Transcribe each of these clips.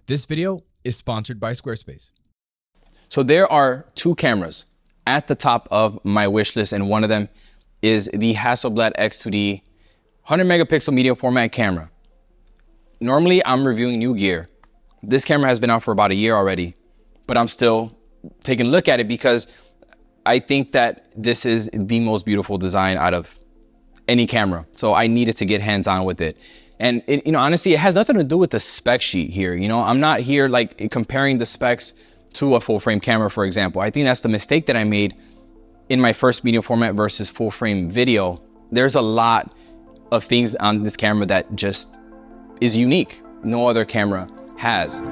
This video is sponsored by Squarespace. So there are two cameras at the top of my wish list, and one of them is the Hasselblad X2D 100 megapixel medium format camera. Normally I'm reviewing new gear. This camera has been out for about a year already, but I'm still taking a look at it because I think that this is the most beautiful design out of any camera. So I needed to get hands-on with it. And honestly, it has nothing to do with the spec sheet here. I'm not here like comparing the specs to a full frame camera, for example. I think that's the mistake that I made in my first medium format versus full frame video. There's a lot of things on this camera that just is unique. No other camera has.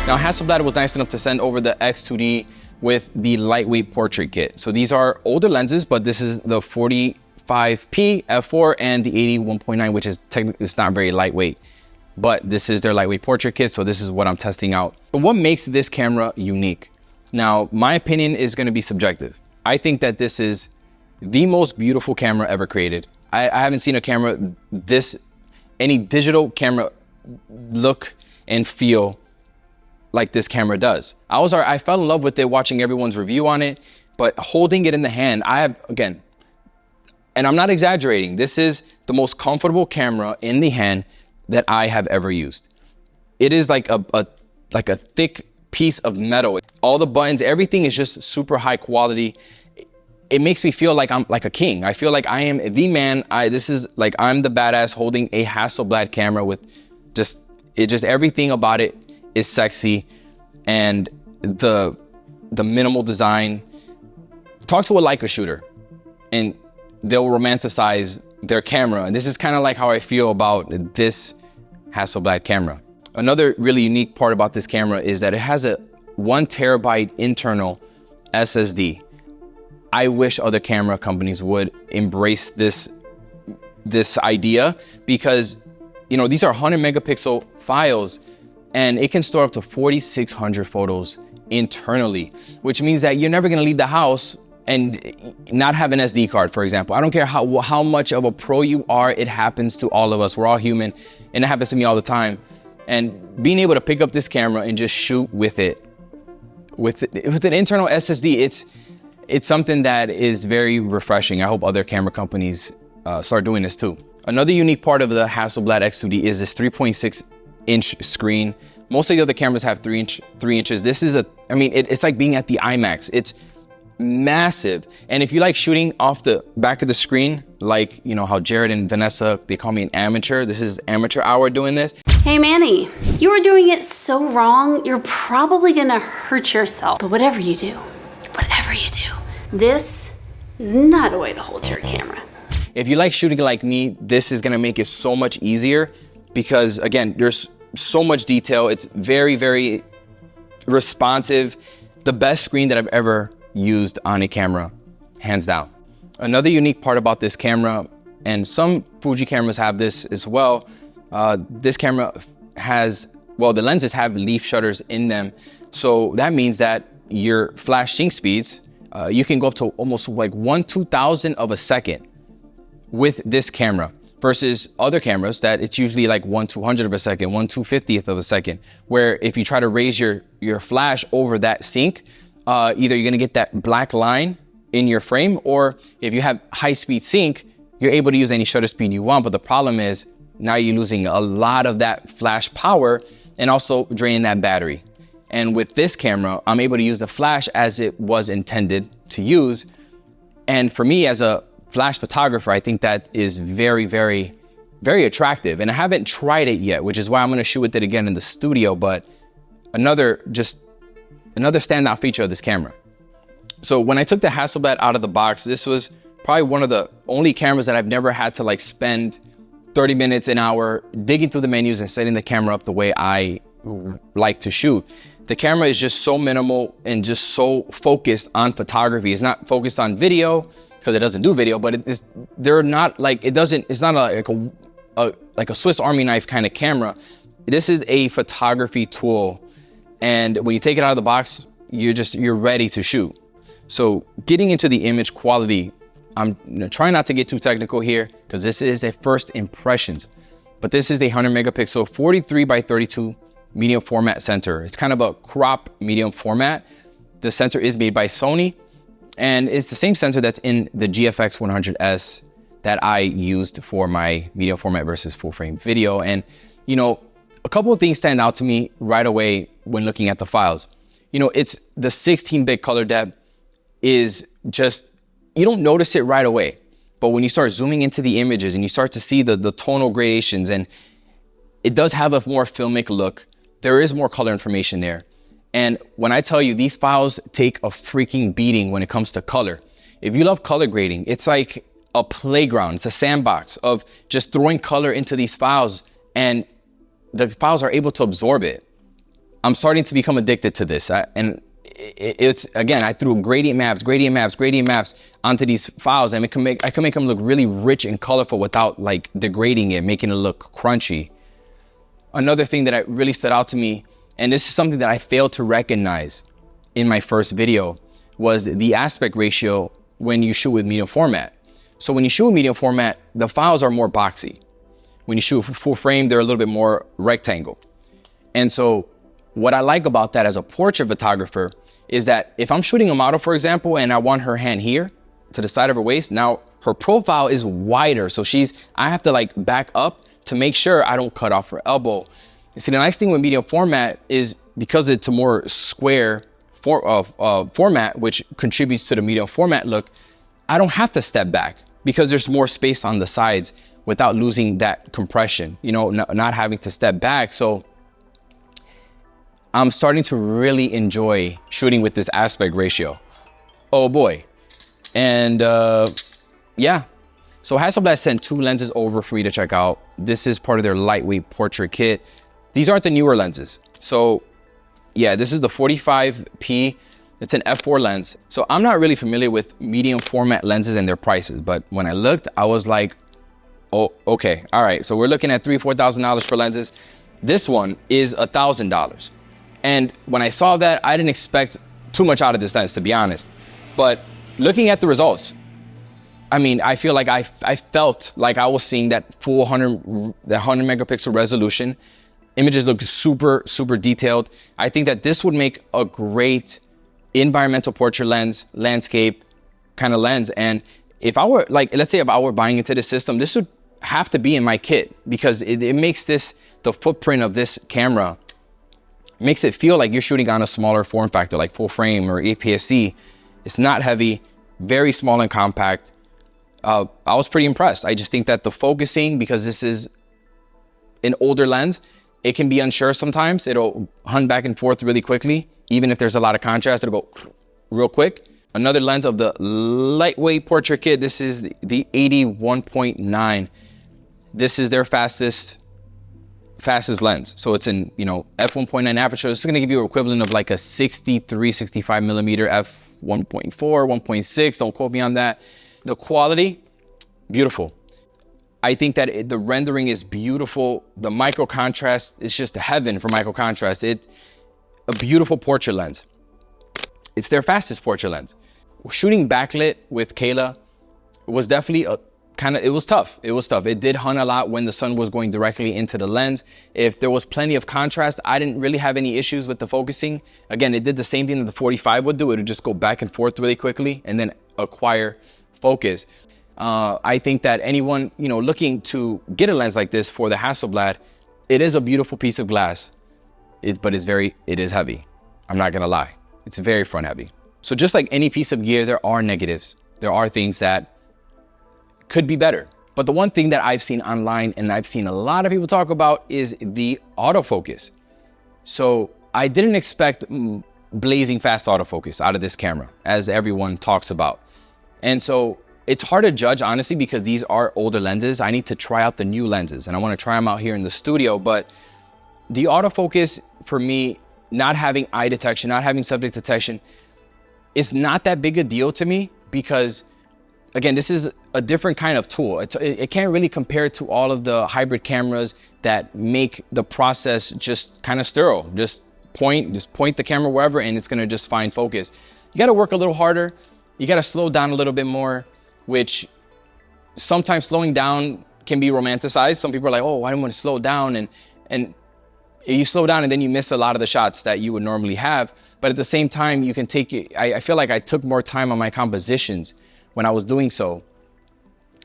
Now, Hasselblad was nice enough to send over the X2D with the lightweight portrait kit. So these are older lenses, but this is the 45p f4 and the 80 1.9, which is technically, it's not very lightweight, but this is their lightweight portrait kit. So this is what I'm testing out. But what makes this camera unique? Now, my opinion is going to be subjective. I think that this is the most beautiful camera ever created. I haven't seen a camera any digital camera look and feel like this camera does. I fell in love with it watching everyone's review on it, but holding it in the hand, and I'm not exaggerating, this is the most comfortable camera in the hand that I have ever used. It is like a thick piece of metal. All the buttons, everything is just super high quality. It makes me feel like I'm like a king. I feel like I am the man. I'm the badass holding a Hasselblad camera with just everything about it is sexy, and the minimal design. Talk to a Leica shooter and they'll romanticize their camera, and this is kind of like how I feel about this Hasselblad camera. Another really unique part about this camera is that it has a 1 terabyte internal SSD. I wish other camera companies would embrace this idea, because these are 100 megapixel files, and it can store up to 4,600 photos internally, which means that you're never gonna leave the house and not have an SD card, for example. I don't care how much of a pro you are, it happens to all of us. We're all human, and it happens to me all the time. And being able to pick up this camera and just shoot with it, with an internal SSD, it's something that is very refreshing. I hope other camera companies start doing this too. Another unique part of the Hasselblad X2D is this 3.6-inch screen. Most of the other cameras have 3 inches. This is it's like being at the IMAX. It's massive. And if you like shooting off the back of the screen, like how Jared and Vanessa, they call me an amateur. This is amateur hour doing this. Hey Manny, you are doing it so wrong, you're probably gonna hurt yourself. But whatever you do, this is not a way to hold your camera. If you like shooting like me, this is gonna make it so much easier, because again, there's so much detail. It's very, very responsive. The best screen that I've ever used on a camera, hands down. Another unique part about this camera, and some Fuji cameras have this as well, this camera the lenses have leaf shutters in them. So that means that your flash sync speeds, you can go up to almost like 1/2000 of a second with this camera, versus other cameras that it's usually like 1/200 of a second, 1/250th of a second, where if you try to raise your flash over that sync, either you're gonna get that black line in your frame, or if you have high speed sync, you're able to use any shutter speed you want. But the problem is now you're losing a lot of that flash power and also draining that battery. And with this camera, I'm able to use the flash as it was intended to use, And for me as a flash photographer, I think that is very, very, very attractive. And I haven't tried it yet, which is why I'm gonna shoot with it again in the studio, but another standout feature of this camera. So when I took the Hasselblad out of the box, this was probably one of the only cameras that I've never had to like spend 30 minutes, an hour digging through the menus and setting the camera up the way I like to shoot. The camera is just so minimal and just so focused on photography. It's not focused on video because it doesn't do video, but it's not like a Swiss Army knife kind of camera. This is a photography tool. And when you take it out of the box, you're ready to shoot. So getting into the image quality, I'm trying not to get too technical here because this is a first impressions, but this is a 100 megapixel 43 by 32 medium format sensor. It's kind of a crop medium format. The sensor is made by Sony and it's the same sensor that's in the GFX 100S that I used for my medium format versus full frame video. And, you know, a couple of things stand out to me right away when looking at the files. You know, it's the 16-bit color depth is just, you don't notice it right away. But when you start zooming into the images and you start to see the tonal gradations, and it does have a more filmic look, there is more color information there. And when I tell you these files take a freaking beating when it comes to color. If you love color grading, it's like a playground, it's a sandbox of just throwing color into these files and the files are able to absorb it. I'm starting to become addicted to this. It's again, I threw gradient maps onto these files, and I can make them look really rich and colorful without like degrading it, making it look crunchy. Another thing that really stood out to me, and this is something that I failed to recognize in my first video, was the aspect ratio when you shoot with medium format. So when you shoot with medium format, the files are more boxy. When you shoot full frame, they're a little bit more rectangle. And so what I like about that as a portrait photographer is that if I'm shooting a model, for example, and I want her hand here to the side of her waist, now her profile is wider. So I have to like back up to make sure I don't cut off her elbow. You see, the nice thing with medium format is because it's a more square format, which contributes to the medium format look, I don't have to step back because there's more space on the sides without losing that compression, you know, not having to step back. So I'm starting to really enjoy shooting with this aspect ratio. Oh boy. And yeah. So Hasselblad sent 2 lenses over for me to check out. This is part of their lightweight portrait kit. These aren't the newer lenses. So yeah, this is the 45p. It's an f4 lens. So I'm not really familiar with medium format lenses and their prices, but when I looked, I was like, oh, okay. All right. So we're looking at $3,000, $4,000 for lenses. This one is $1,000. And when I saw that, I didn't expect too much out of this lens, to be honest. But looking at the results, I mean, I feel like I felt like I was seeing that full 100 megapixel resolution. Images look super, super detailed. I think that this would make a great environmental portrait lens, landscape kind of lens. And if I were like, let's say if I were buying into the system, this would have to be in my kit because it makes the footprint of this camera makes it feel like you're shooting on a smaller form factor like full frame or APS-C. It's not heavy, very small and compact. I was pretty impressed. I just think that the focusing, because this is an older lens, it can be unsure sometimes. It'll hunt back and forth really quickly. Even if there's a lot of contrast, it'll go real quick. Another lens of the lightweight portrait kit. This is the 81.9. This is their fastest lens. So it's in, you know, f1.9 aperture. This is gonna give you an equivalent of like a 63, 65 millimeter f1.4, 1.6. Don't quote me on that. The quality, beautiful. I think that the rendering is beautiful. The micro contrast is just heaven for micro contrast. It's a beautiful portrait lens. It's their fastest portrait lens. Shooting backlit with Kayla was definitely it was tough. It was tough. It did hunt a lot when the sun was going directly into the lens. If there was plenty of contrast, I didn't really have any issues with the focusing. Again, it did the same thing that the 45 would do. It would just go back and forth really quickly and then acquire focus. I think that anyone, you know, looking to get a lens like this for the Hasselblad, it is a beautiful piece of glass, but it is heavy. I'm not gonna lie. It's very front heavy. So just like any piece of gear, there are negatives. there are things that could be better. But the one thing that I've seen online and I've seen a lot of people talk about is the autofocus. So I didn't expect blazing fast autofocus out of this camera, as everyone talks about. And so it's hard to judge, honestly, because these are older lenses. I need to try out the new lenses and I want to try them out here in the studio. But the autofocus, for me, not having eye detection, not having subject detection, is not that big a deal to me because, again, this is a different kind of tool. It can't really compare to all of the hybrid cameras that make the process just kind of sterile. Just point the camera wherever and it's gonna just find focus. You gotta work a little harder. You gotta slow down a little bit more, which sometimes slowing down can be romanticized. Some people are like, oh, I don't want to slow down. And you slow down and then you miss a lot of the shots that you would normally have. But at the same time, you can take it. I feel like I took more time on my compositions when I was doing so.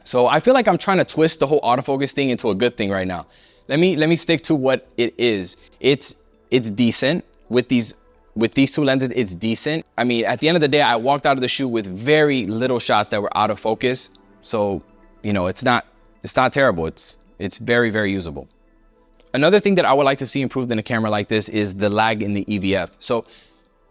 So I feel like I'm trying to twist the whole autofocus thing into a good thing right now. Let me stick to what it is. It's decent with these two lenses. It's decent. I mean, at the end of the day, I walked out of the shoot with very little shots that were out of focus. So, you know, it's not terrible. It's very, very usable. Another thing that I would like to see improved in a camera like this is the lag in the EVF. So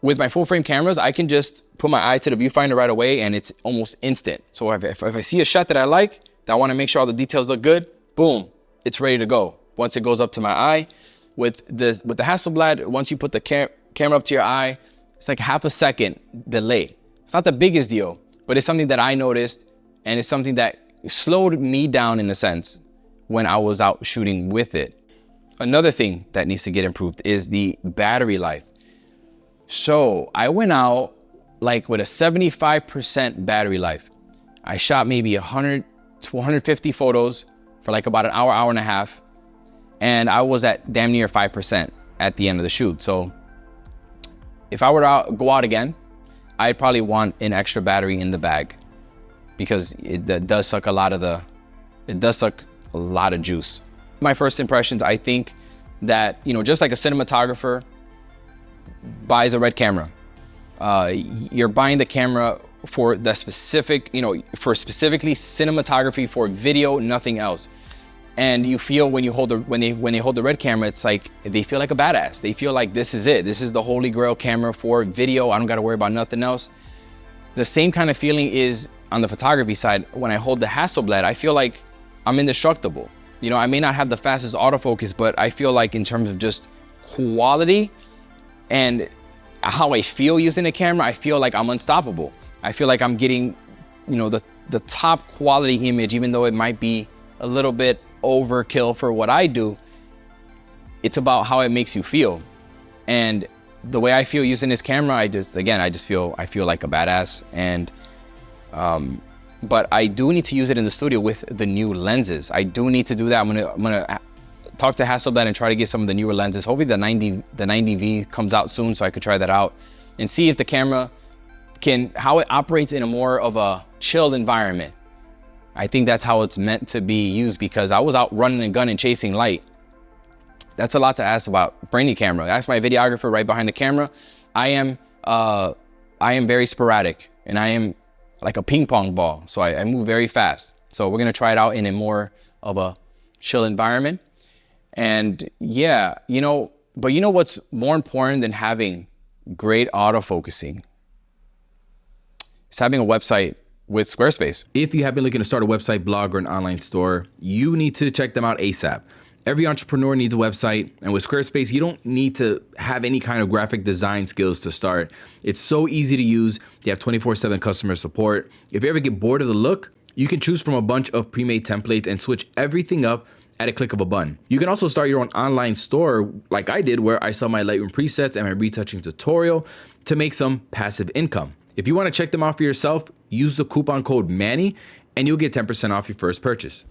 with my full frame cameras, I can just put my eye to the viewfinder right away and it's almost instant. So if I see a shot that I like, that I want to make sure all the details look good, boom, it's ready to go. Once it goes up to my eye. With the Hasselblad, once you put the camera up to your eye, it's like half a second delay. It's not the biggest deal, but it's something that I noticed and it's something that slowed me down in a sense when I was out shooting with it. Another thing that needs to get improved is the battery life. So I went out like with a 75% battery life. I shot maybe 100 to 150 photos for like about an hour, hour and a half. And I was at damn near 5% at the end of the shoot. So if I were to go out again, I'd probably want an extra battery in the bag because it does suck a lot of juice. My first impressions, I think that, you know, just like a cinematographer buys a red camera, you're buying the camera for the specific, you know, for specifically cinematography, for video, nothing else. And you feel when they hold the red camera, it's like they feel like a badass. They feel like this is it. This is the holy grail camera for video. I don't got to worry about nothing else. The same kind of feeling is on the photography side. When I hold the Hasselblad, I feel like I'm indestructible. You know, I may not have the fastest autofocus, but I feel like in terms of just quality and how I feel using the camera, I feel like I'm unstoppable. I feel like I'm getting, you know, the top quality image, even though it might be a little bit overkill for what I do. It's about how it makes you feel. And the way I feel using this camera, I feel like a badass. And but I do need to use it in the studio with the new lenses. I do need to do that. I'm gonna talk to Hasselblad and try to get some of the newer lenses. Hopefully the 90V comes out soon so I could try that out and see if the camera how it operates in a more of a chilled environment. I think that's how it's meant to be used because I was out running and gunning, chasing light. That's a lot to ask about for any camera. Ask my videographer right behind the camera. I am very sporadic and I am like a ping pong ball. So I move very fast. So we're gonna try it out in a more of a chill environment. And yeah, you know what's more important than having great autofocusing? It's having a website with Squarespace. If you have been looking to start a website, blog, or an online store, you need to check them out ASAP. Every entrepreneur needs a website, and with Squarespace, you don't need to have any kind of graphic design skills to start. It's so easy to use. You have 24/7 customer support. If you ever get bored of the look, you can choose from a bunch of pre-made templates and switch everything up at a click of a button. You can also start your own online store like I did, where I sell my Lightroom presets and my retouching tutorial to make some passive income. If you want to check them out for yourself, use the coupon code MANNY and you'll get 10% off your first purchase.